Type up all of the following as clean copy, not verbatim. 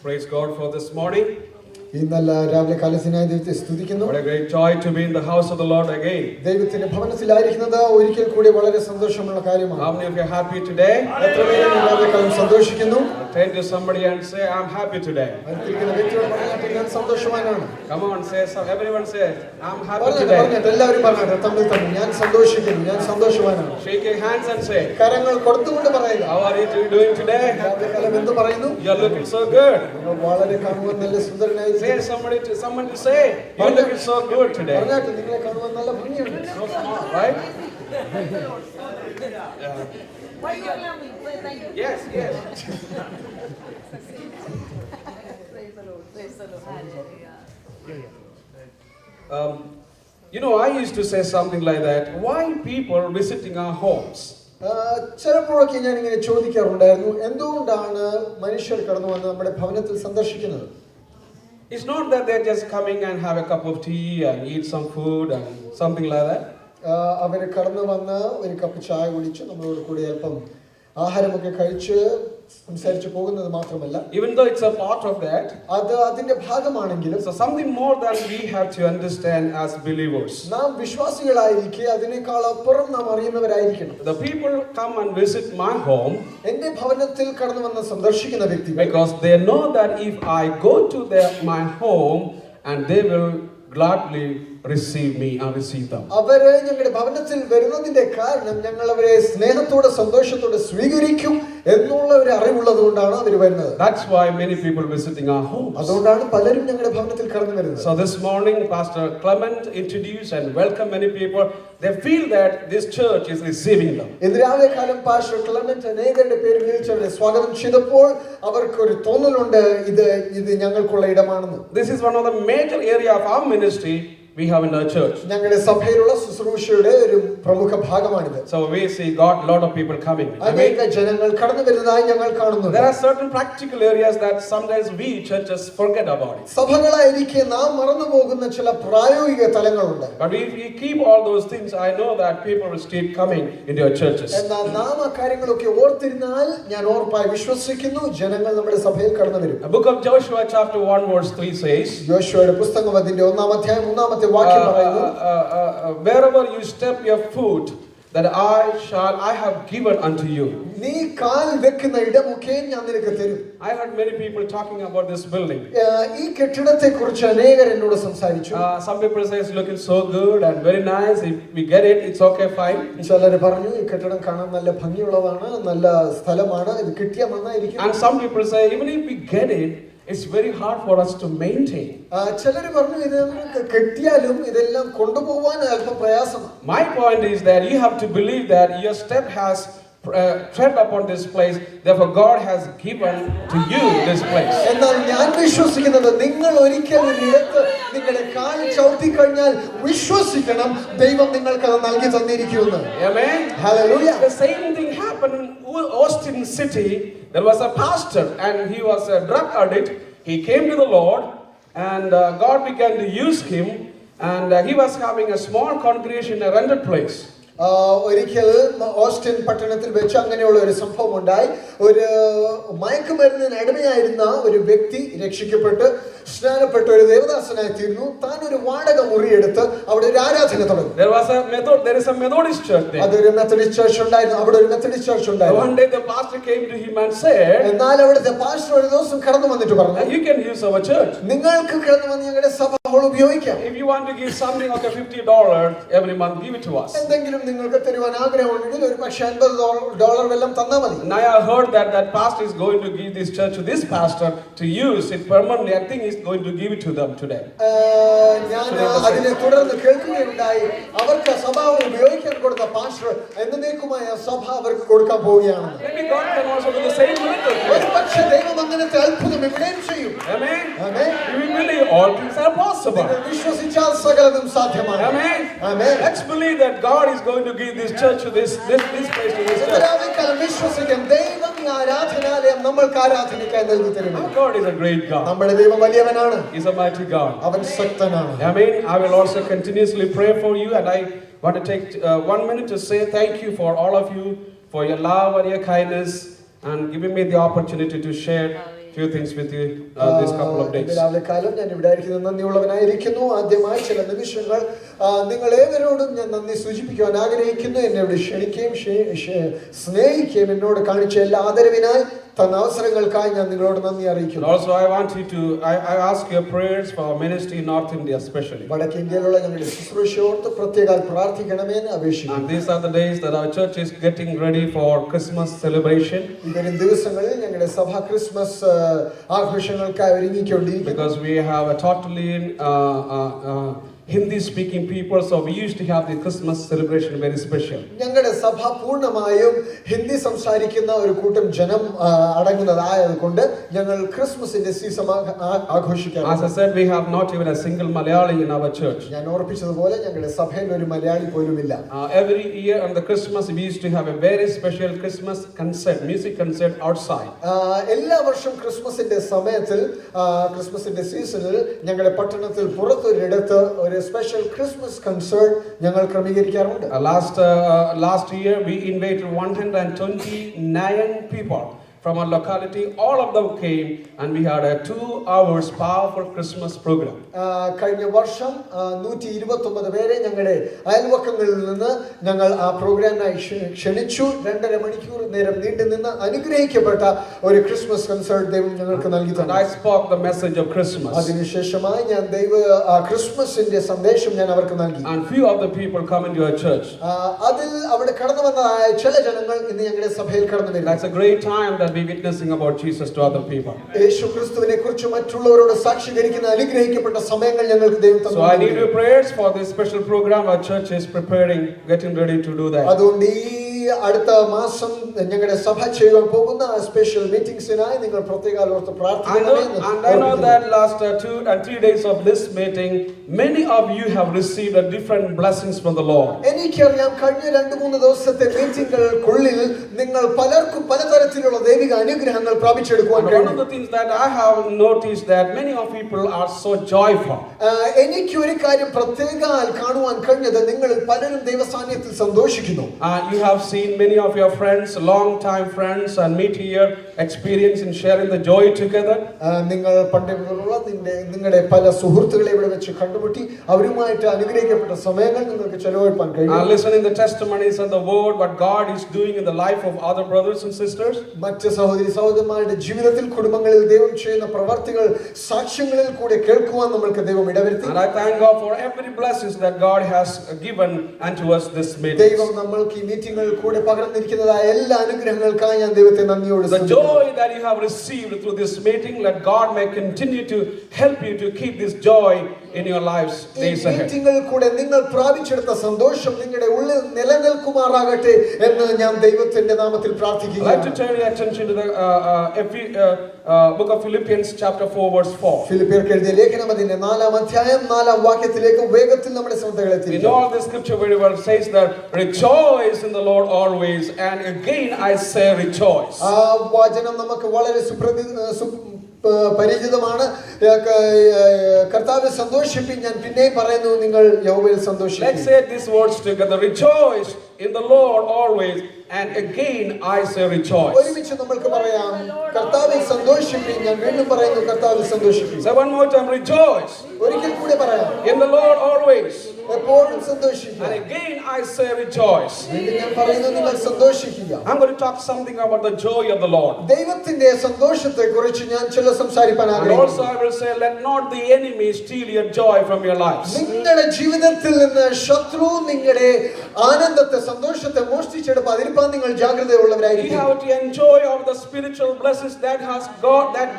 Praise God for this morning. ഇന്നല്ല രാവിലെ കാലത്തിനായി ദൈവത്തെ സ്തുതിക്കുന്നു. What a great joy to be in the house of the Lord again. ദൈവത്തിന്റെ ഭവനത്തിലായിരിക്കുന്നത് ഒരിക്കൽ കൂടി വളരെ സന്തോഷമുള്ള കാര്യമാണ്. How many of you are happy today? എത്രപേർ രാവിലെ കാലം സന്തോഷിക്കുന്നു? Turn to somebody and say, I'm happy today. അടുത്തിരിക്കുന്ന വ്യക്തിയോട് പറഞ്ഞാൽ ഞാൻ സന്തോഷവാനാണ്. Come on, say so. Everyone says, I'm happy today. എല്ലാവരും പറഞ്ഞാട്ടെ തമ്മിൽ തമ്മിൽ ഞാൻ സന്തോഷിക്കുന്നു, ഞാൻ സന്തോഷവാനാണ്. Shake your hands and say, കരങ്ങൾ കൊടുത്തുകൊണ്ട് പറയുക. How are you doing today? രാവിലെ കാലം എന്ത് പറയുന്നു? You're looking so good. വളരെ കാണുവാൻ നല്ല സുന്ദരനായി. Say someone to say, you're looking so good today. പറഞ്ഞാട്ടെ നിങ്ങളെ കാണുവാൻ നല്ല ഭംഗിയുണ്ട്. Right? Why you laughing? Thank you. Yes. Praise the Lord. Praise the Lord. Hallelujah. You know, I used to say something like that. Why people visiting our homes? ചിലപ്പോഴൊക്കെ ഞാൻ ഇങ്ങനെ ചോദിക്കാറുണ്ടായിരുന്നു, എന്തുകൊണ്ടാണ് മനുഷ്യർ കടന്നു വന്ന് നമ്മുടെ ഭവനത്തിൽ സന്ദർശിക്കുന്നത്? It's not that they're just coming and have a cup of tea and eat some food and something like that. അവർ കടന്നു വന്ന് ഒരു കപ്പ് ചായ കുടിച്ച് നമ്മളോട് കൂടി അല്പം ആഹാരമൊക്കെ കഴിച്ച് സംസാരിച്ച് പോകുന്നത് മാത്രമല്ല, Even though it's a part of that, അത് അതിന്റെ ഭാഗമാണെങ്കിലും so something more that we have to understand as believers. നാം വിശ്വാസികളായിരിക്കെ അതിനേക്കാൾ അപ്പുറം നാം അറിയുന്നവരായിരിക്കണം. The people come and visit my home എന്റെ ഭവനത്തിൽ കടന്നു വന്ന് സന്ദർശിക്കുന്ന വ്യക്തികൾ, because they know that if I go to my home and they will gladly receive me and receive them. അവരെ ഞങ്ങളുടെ ഭവനത്തിൽ വരുന്നതിന്റെ കാരണം ഞങ്ങൾ അവരെ സ്നേഹത്തോടെ സന്തോഷത്തോടെ സ്വീകരിക്കും എന്നുള്ള ഒരു അറിവുള്ളത് കൊണ്ടാണ് അവർ വരുന്നത്. That's why many people visiting our homes. അതുകൊണ്ടാണ് പലരും ഞങ്ങളുടെ ഭവനത്തിൽ കടന്നു വരുന്നത്. So this morning Pastor Clement introduced and welcomed many people. They feel that this church is receiving them. ഇന്ന് രാവിലെ കാലം പാസ്റ്റർ ക്ലെമന്റ് അനേകരുടെ പേര് വിളിച്ചവരെ സ്വാഗതം ചെയ്തപ്പോൾ അവർക്ക് ഒരു തോന്നലുണ്ട്, ഇത് ഞങ്ങൾക്കുള്ള ഇടമാണെന്ന്. This is one of the major area of our ministry we have in our church. ഞങ്ങളുടെ സഭയിലുള്ള ശുശ്രൂഷയുടെ ഒരു പ്രമുഖ ഭാഗമാണിത്. So we see lot of people coming. അനേക ജനങ്ങൾ കടന്നു വരുന്നതായി ഞങ്ങൾ കാണുന്നു. There are certain practical areas that sometimes we churches forget about it. സഭകളായിരിക്കെ നാം മറന്നു പോകുന്ന ചില പ്രായോഗിക തലങ്ങളുണ്ട്. But if we keep all those things, I know that people will keep coming into our churches. എന്നാൽ നാം ആ കാര്യങ്ങളൊക്കെ ഓർത്തിരുന്നാൽ ഞാൻ ഉറപ്പായി വിശ്വസിക്കുന്നു ജനങ്ങൾ നമ്മുടെ സഭയിൽ കടന്നു വരും. The book of Joshua chapter 1 verse 3 says, യോശുവയുടെ പുസ്തകം അതിന്റെ 1-ാം അധ്യായം 3-ാമത്തെ വാക്യം പറയുന്നു, wherever you step your foot, that I have given unto you. നീ കാൽ വെക്കുന്ന ഇടമൊക്കെ ഞാൻ നിനക്ക് തരും. I heard many people talking about this building. ഈ കെട്ടിടത്തെ കുറിച്ച് അനേകർ എന്നോട് സംസാരിച്ചു. Some people say it's looking so good and very nice. If we get it, it's okay, fine. ചിലർ പറഞ്ഞു ഈ കെട്ടിടം കാണാൻ നല്ല ഭംഗിയുള്ളതാണ്, നല്ല സ്ഥലമാണ്, ഇത് കിട്ടിയാൽ നന്നായിരിക്കും. And some people say even if we get it, it's very hard for us to maintain. ചിലർ പറഞ്ഞു ഇത് കെട്ടിയാലും ഇതെല്ലാം കൊണ്ടുപോകാൻ അല്പം പ്രയാസമാണ്. My point is that you have to believe that your step has tread upon this place, therefore God has given to you this place. എന്നാൽ ഞാൻ വിശ്വസിക്കുന്നത് നിങ്ങൾ ഒരിക്കൽ ഇടത്ത് നിങ്ങളുടെ കാൽ ചവിട്ടി കഴിഞ്ഞാൽ വിശ്വസിക്കണം ദൈവം നിങ്ങൾക്ക് അത് നൽകി തന്നിരിക്കുന്നു. Amen. Hallelujah. The same thing happened in Austin City. There was a pastor and he was a drug addict. He came to the Lord and God began to use him, and he was having a small congregation in a rented place. ഒരിക്കൽ Austin പട്ടണത്തിൽ വെച്ച് അങ്ങനെയുള്ള ഒരു സംഭവം ഉണ്ടായി. ഒരു മയക്കുമരുന്നിന് അടിമയായിരുന്ന ഒരു വ്യക്തി രക്ഷിക്കപ്പെട്ട് സ്നാനപ്പെട്ട ഒരു ദേവദാസനായി തീർന്നു. താൻ ഒരു വാടക മുറിയെടുത്ത് അവിടെ ഒരു ആരാധന തുടങ്ങി. There is a Methodist church there. അതൊരു മെത്തഡിസ്റ്റ് ചർച്ച് ഉണ്ടായിരുന്നു. അവിടെ ഒരു മെത്തഡിസ്റ്റ് ചർച്ച് ഉണ്ടായിരുന്നു. One day the pastor came to him and said, എന്നാൽ അവിടുത്തെ പാസ്റ്റർ ഒരു ദിവസം കടന്നു വന്നിട്ട് പറഞ്ഞു, you can use our church. നിങ്ങൾക്ക് കടന്നു വന്ന് ഞങ്ങളുടെ സഭ ഹോൾ ഉപയോഗിക്കാം. If you want to give something like $50 every month, give it to us. എന്തെങ്കിലും നിങ്ങൾക്ക് തരുവാൻ ആഗ്രഹമുണ്ടെങ്കിൽ ഒരു പക്ഷേ $50 വെല്ലം തന്നാൽ മതി. And I have heard that pastor is going to give this church to this pastor to use it permanently. I think he's going to give it to them today. ഞാൻ അതിനെ തുടർന്ന് കേൾക്കുകയുണ്ടായി. അവർക്ക് സഭ ഉപയോഗിക്കാൻ കൊടുത്ത പാസ്റ്റർ എന്നേക്കുമായ സഭ അവർക്ക് കൊടുക്കാൻ പോവുകയാണ്. Maybe God can also do the same miracle. ഒരു പക്ഷേ ദൈവം അങ്ങനത്തെ അത്ഭുതം ഇവിടെയും ചെയ്യും. Amen. Amen. If we believe, all things are possible. വിശ്വസിച്ചാൽ സകലതും സാധ്യമാണ്. Amen. Amen. Let's believe that God is going to give this church to this place to this church. വിശ്വസിക്കാം ദൈവം ഈ ആരാധനാലയം നമ്മൾക്ക് ആരാധനയ്ക്കായി നൽകി തരും. Our God is a great God. നമ്മുടെ ദൈവം വലിയവനാണ്. He's a mighty God. അവൻ ശക്തനാണ്. Amen. I will also continuously pray for you, and I want to take 1 minute to say thank you for all of you for your love and your kindness and giving me the opportunity to share few things with you this couple of days. രാവിലെ കാലം ഞാൻ ഇവിടെ ആയിരിക്കുന്നത് നന്ദിയുള്ളവനായിരിക്കുന്നു. ആദ്യമായി ചില നിമിഷങ്ങൾ നിങ്ങൾ ഏവരോടും ഞാൻ നന്ദി സൂചിപ്പിക്കുവാൻ ആഗ്രഹിക്കുന്നു. എന്നെ ഇവിടെ ക്ഷണിക്കുകയും സ്നേഹിക്കുകയും എന്നോട് കാണിച്ച എല്ലാ ആദരവിനായി തന്ന അവസരങ്ങൾക്കായി ഞാൻ നിങ്ങളോട് നന്ദി അറിയിക്കുന്നു. Also I want you to I ask your prayers for our ministry in North India especially. വടക്കേ ഇന്ത്യയിലുള്ള ഞങ്ങളുടെ ശുശ്രൂഷയോർത്ത് പ്രത്യേകം പ്രാർത്ഥിക്കണമേ എന്ന് അപേക്ഷിക്കുന്നു. And these are the days that our church is getting ready for Christmas celebration. ഈ വരും ദിവസങ്ങളിൽ ഞങ്ങളുടെ സഭ Christmas ആഘോഷങ്ങൾക്കായി ഒരുങ്ങിക്കൊണ്ടിരിക്കുന്നു. Because we have a totally Hindi speaking people, so we used to have the Christmas celebration very special. ഞങ്ങളുടെ സഭ പൂർണ്ണമായും ഹിന്ദി സംസാരിക്കുന്ന ഒരു കൂട്ടം ജനം അടങ്ങുന്നതായതുകൊണ്ട് ഞങ്ങൾ ക്രിസ്മസിന്റെ സീസൺ ആഘോഷിക്കാറുണ്ട്. As I said, we have not even a single Malayali in our church. ഞാൻ ഓർപ്പിച്ചതുപോലെ ഞങ്ങളുടെ സഭയിൽ ഒരു മലയാളി പോലുമില്ല. Every year on the Christmas we used to have a very special Christmas concert, music concert outside. എല്ലാ വർഷവും ക്രിസ്മസിന്റെ സമയത്തിൽ ക്രിസ്മസിന്റെ സീസണിൽ ഞങ്ങളുടെ പട്ടണത്തിൽ പുറത്തൊരിടത്ത് ഒരു special Christmas concert ഞങ്ങൾ ക്രമീകരിക്കാറുണ്ട്. Last year we invited 129 people from our locality. All of them came and we had a 2 hours powerful Christmas program. കഴിഞ്ഞ വർഷം 129 പേരെ ഞങ്ങളുടെ അയൽവക്കങ്ങളിൽ നിന്ന് ഞങ്ങൾ ആ പ്രോഗ്രാമിനായി ക്ഷണിച്ചു. 2.5 മണിക്കൂർ നേരം നീണ്ടുനിന്ന് അനുഗ്രഹിക്കപ്പെട്ട ഒരു ക്രിസ്മസ് കൺസേർട്ട് ദൈവം ഞങ്ങൾക്ക് നൽകി തന്നു. I spoke the message of Christmas. അതിനുശേഷമായി ഞാൻ ക്രിസ്മസിന്റെ സന്ദേശം ഞാൻ അവർക്ക് നൽകി. And few of the people come into our church. അതിൽ അവിടെ കടന്നു വന്നതായ ചില ജനങ്ങൾ ഇന്ന് ഞങ്ങളുടെ സഭയിൽ കടന്നു വരുന്നു. That's a great time that we witnessing about Jesus to other people. യേശുക്രിസ്തുവിനെ കുറിച്ച് മറ്റുള്ളവരോട് സാക്ഷ്യീകരിക്കുന്ന അനുഗ്രഹിക്കപ്പെട്ട സമയങ്ങൾ ഞങ്ങൾക്ക് ദൈവം തന്നു. So I need your prayers for this special program our church is preparing, getting ready to do that. അതുകൊണ്ട് ഈ അടുത്ത മാസം ഞങ്ങളുടെ സഭ ചെയ്യാൻ പോകുന്ന സ്പെഷ്യൽ മീറ്റിംഗ്സിനായി നിങ്ങൾ പ്രത്യേകം ഓർത്ത് പ്രാർത്ഥിക്കണമെന്ന്. And I know that last 2 and 3 days of this meeting many of you have received a different blessings from the Lord. എനിക്കറിയാം കഴിഞ്ഞ 2-3 ദിവസത്തെ മീറ്റിംഗുകൾക്കുള്ളിൽ നിങ്ങൾ പലർക്കും പലതരത്തിലുള്ള ദൈവിക അനുഗ്രഹങ്ങൾ പ്രാപിച്ചെടുക്കുവാൻ One of the things that I have noticed that many of people are so joyful. എനിക്ക് ഒരു കാര്യം പ്രത്യേകം കാണുവാൻ കഴിഞ്ഞത് നിങ്ങളിൽ പലരും ദൈവസാന്നിധ്യത്തിൽ സന്തോഷിക്കുന്നു. You have seen many of your friends, long time friends, and meet here, experience in sharing the joy together. നിങ്ങൾ പണ്ടുള്ള നിങ്ങളുടെ പല സുഹൃത്തുക്കളെ ഇവിടെ വെച്ച് കണ്ടുമുട്ടി അവരുമായിട്ട് അനുഗ്രഹിക്കപ്പെട്ട സമയങ്ങൾ നിങ്ങൾക്ക് ചെലവഴിക്കാൻ കഴിയും. Listening the testimonies and the word what God is doing in the life of other brothers and sisters. മറ്റ് സഹോദരി സഹോദരന്മാരുടെ ജീവിതത്തിൽ കുടുംബങ്ങളിൽ ദൈവം ചെയ്യുന്ന പ്രവർത്തികൾ സാക്ഷ്യങ്ങളിൽ കൂടെ കേൾക്കുവാൻ നമ്മൾക്ക് ദൈവം ഇടവരുത്തി. And I thank God for every blessings that God has given unto us this meeting. ദൈവം നമ്മൾക്ക് ഈ മീറ്റിംഗുകളിൽ കൂടെ പകർന്നിരിക്കുന്നതായ എല്ലാ അനുഗ്രഹങ്ങൾക്കായി ഞാൻ ദൈവത്തെ നന്ദിയോടെ The joy that you have received through this meeting, let God may continue to help you to keep this joy in your lives days ahead. ഈ മീറ്റിംഗുകളിൽ കൂടെ നിങ്ങൾ പ്രാപിച്ചെടുത്ത സന്തോഷം നിങ്ങളുടെ ഉള്ളിൽ നിലനിൽക്കുമാറാകട്ടെ എന്ന് ഞാൻ ദൈവത്തിന്റെ നാമത്തിൽ പ്രാർത്ഥിക്കുന്നു. I'd like to turn your attention to the book of Philippians chapter 4 verse 4. ഫിലിപ്പിയർക്ക് എഴുതിയ ലേഖനം അതിന്റെ 4-ാം അധ്യായം 4-ാം വാക്യത്തിലേക്ക് വേഗത്തിൽ നമ്മുടെ ശ്രദ്ധകളെ In തിരിക്കുക. all this scripture very well says that rejoice in the Lord always, and again I say rejoice. ആ വചനം നമുക്ക് വളരെ പരിചിതമാണ്. കർത്താവിനെ സന്തോഷിപ്പിൻ, ഞാൻ പിന്നെ പറയുന്നു നിങ്ങൾ യഹോവയിൽ സന്തോഷിപ്പിൻ. Let's say these words together. Rejoice in the Lord always, and again I say rejoice. ഒരുമിച്ച് നമുക്ക് പറയാം, കർത്താവിൽ സന്തോഷിപ്പിൻ, ഞാൻ വീണ്ടും പറയുന്നു കർത്താവിൽ സന്തോഷിപ്പിൻ. Say one more time, rejoice ഒരിക്കൽ കൂടി പറയാം, in the Lord always, എപ്പോഴും സന്തോഷിക്കുക. and again I say rejoice. വീണ്ടും ഞാൻ പറയുന്നു നിങ്ങൾ സന്തോഷിക്കുക. I'm going to talk something about the joy of the Lord. ദൈവത്തിന്റെ സന്തോഷത്തെ കുറിച്ച് ഞാൻ ചില സംസാരിക്കാൻ And ആഗ്രഹിക്കുന്നു. also I will say, let not the enemy steal your joy from your lives. നിങ്ങളുടെ ജീവിതത്തിൽ നിന്ന് ശത്രു നിങ്ങളുടെ ആനന്ദത്തെ സന്തോഷത്തെ മോഷ്ടിച്ചെടുക്കാതിരിക്കാൻ നിങ്ങൾ You ജാഗ്രതയുള്ളവരായിരിക്കും. have to enjoy all the spiritual blessings that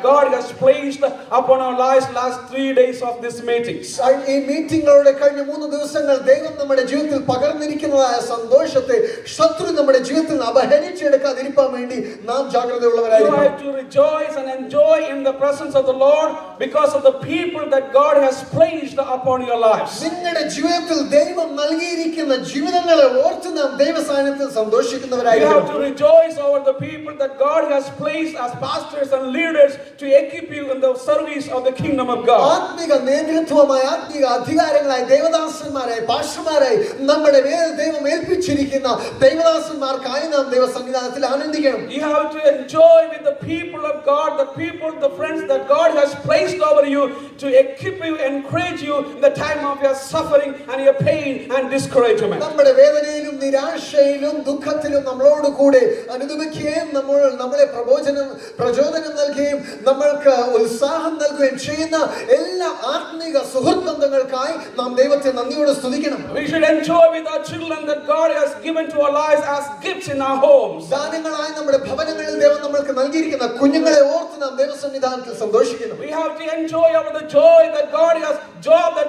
God has placed upon our lives last 3 days of this meetings. ഈ മീറ്റിംഗുകളുടെ കഴിഞ്ഞ 3 ദിവസങ്ങൾ ദൈവം നമ്മുടെ ജീവിതത്തിൽ പകർന്നിരിക്കുന്നതായ സന്തോഷത്തെ ശത്രു നമ്മുടെ ജീവിതത്തിൽ അപഹരിച്ചെടുക്കാതിരിക്കാൻ വേണ്ടി നാം You ജാഗ്രതയുള്ളവരായിരിക്കും. have to rejoice and enjoy in the presence of the Lord because of the people that God has placed upon your lives. നിങ്ങളുടെ ജീവിതത്തിൽ ദൈവം നൽകിയിരിക്കുന്ന ജീവിതങ്ങളെ ഓർത്ത് നാം ദൈവസാന്നിധ്യത്തിൽ You സന്തോഷിക്കുന്നവരായിരിക്കും. have to rejoice over the people that God has placed as pastors and leaders to equip you in the service of the kingdom of God. ആത്മിക നേതൃത്വമായ ആത്മീയ അധികാരങ്ങളായി ദേവദാസന്മാരായി പാസ്റ്റർമാരായി നമ്മുടെ ദൈവം ഏൽപ്പിച്ചിരിക്കുന്ന ദൈവദാസന്മാർക്കായി നാം ദൈവസന്നിധാനത്തിൽ ആനന്ദിക്കണം. You have to enjoy with the people of God, the friends that God has placed over you to equip you, encourage you in the time of your suffering and your pain and discouragement. നമ്മുടെ വേദനയിലും നിരാശയിലും ദുഃഖത്തിലും നമ്മളോട് കൂടെ അനുദപിക്കുകയും നമ്മളെ പ്രചോദനം നൽകുകയും നമ്മൾക്ക് ഉത്സാഹം നൽകുകയും ചെയ്യുന്ന എല്ലാ ആത്മീക സുഹൃത്ത് ബന്ധങ്ങൾക്കായി നാം ദൈവത്തെ നന്ദിയോടെ സ്തുതിക്കണം. We should enjoy with our children that God has given to our lives as gifts in our homes. ദാനങ്ങളായി നമ്മുടെ ഭവനങ്ങളിൽ ദൈവം നമ്മൾക്ക് നൽകിയിരിക്കുന്ന കുഞ്ഞുങ്ങളെ ഓർത്ത് നാം ദൈവസന്നിധാനത്തിൽ സന്തോഷിക്കണം. We have to enjoy the joy that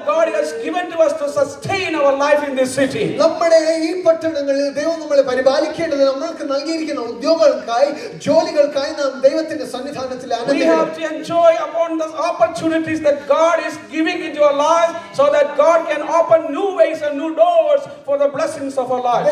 God has given to us to sustain our life in this city. നമ്മുടെ ഈ പട്ടണങ്ങളിൽ ദൈവം നമ്മളെ പരിപാലിക്കേണ്ടത് നമ്മൾക്ക് നൽകിയിരിക്കുന്ന ഉദ്യോഗങ്ങൾക്കായി ജോലികൾക്കായി നാം ദൈവത്തിന്റെ സന്നിധാനത്തിൽ We ആനന്ദിക്കണം. have to enjoy upon the opportunities that God is giving into our lives so that God can open new ways and new doors for the blessings of our lives.